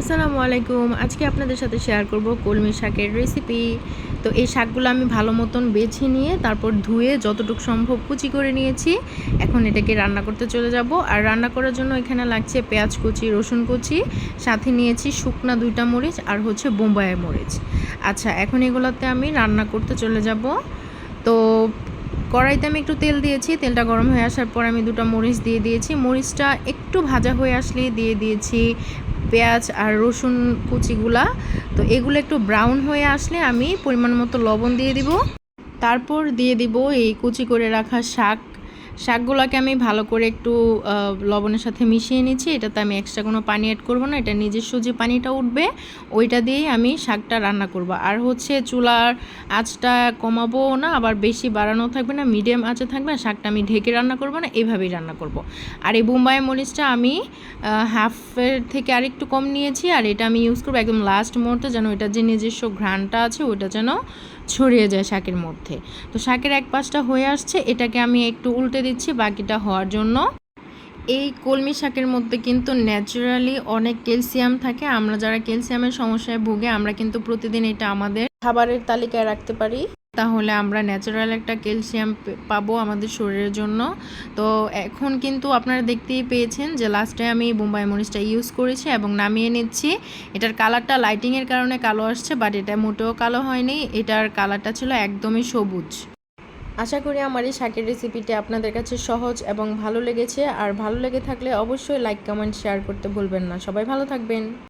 আসসালামু আলাইকুম। আজকে আপনাদের সাথে শেয়ার করব কলমি শাকের রেসিপি। তো এই শাকগুলো আমি ভালো মতন বেছে নিয়ে তারপর ধুয়ে যতটুকু সম্ভব কুচি করে নিয়েছি। এখন এটাকে রান্না করতে চলে যাব। আর রান্না করার জন্য এখানে লাগছে পেঁয়াজ কুচি, রসুন কুচি, সাথে নিয়েছি শুকনা 2টা মরিচ আর হচ্ছে বোম্বাই মরিচ। আচ্ছা, এখন এগুলোতে আমি রান্না করতে চলে যাব। তো কড়াইতে আমি একটু তেল দিয়েছি, তেলটা গরম হয়ে আসার পর আমি 2টা মরিচ দিয়ে দিয়েছি। মরিচটা একটু ভাজা হয়ে আসলে দিয়ে দিয়েছি পেঁয়াজ আর রসুন কুচিগুলা। তো এগুলো একটু ব্রাউন হয়ে আসলে আমি পরিমাণ মতো লবণ দিয়ে দিব। তারপর দিয়ে দিব এই কুচি করে রাখা শাকগুলোকে আমি ভালো করে একটু লবণের সাথে মিশিয়ে নিচ্ছি। এটাতে আমি এক্সট্রা কোনো পানি অ্যাড করব না, এটা নিজস্ব যে পানিটা উঠবে ওইটা দিয়েই আমি শাকটা রান্না করব। আর হচ্ছে চুলার আঁচটা কমাবো না, আবার বেশি বাড়ানো থাকবে না, মিডিয়াম আঁচে থাকবে। শাকটা আমি ঢেকে রান্না করব না, এইভাবেই রান্না করব। আর এই বোম্বাই মরিচটা আমি হাফের থেকে আরেকটু কম নিয়েছি। আর এটা আমি ইউজ করবো একদম লাস্ট মুহূর্তে, যেন এটার যে নিজস্ব ঘ্রাণটা আছে ওইটা যেন ছড়িয়ে যায় শাকের মধ্যে। তো শাকের এক পাশটা হয়ে আসছে, এটাকে আমি একটু উল্টে দিচ্ছি বাকিটা হওয়ার জন্য। এই কলমি শাকের মধ্যে কিন্তু ন্যাচারালি অনেক ক্যালসিয়াম থাকে। আমরা যারা ক্যালসিয়ামের সমস্যায় ভুগে, আমরা কিন্তু প্রতিদিন এটা আমাদের খাবারের তালিকায় রাখতে পারি, তাহলে আমরা ন্যাচারাল একটা ক্যালসিয়াম পাবো আমাদের শরীরের জন্য। তো এখন কিন্তু আপনারা দেখতেই পেয়েছেন যে লাস্টে আমি বোম্বাই মরিচটা ইউজ করেছি এবং নামিয়ে নিচ্ছি। এটার কালারটা লাইটিংয়ের কারণে কালো আসছে, বাট এটা মোটেও কালো হয়নি, এটার কালারটা ছিল একদমই সবুজ। আশা করি আমার এই শাকের রেসিপিটি আপনাদের কাছে সহজ এবং ভালো লেগেছে। আর ভালো লেগে থাকলে অবশ্যই লাইক, কমেন্ট, শেয়ার করতে ভুলবেন না। সবাই ভালো থাকবেন।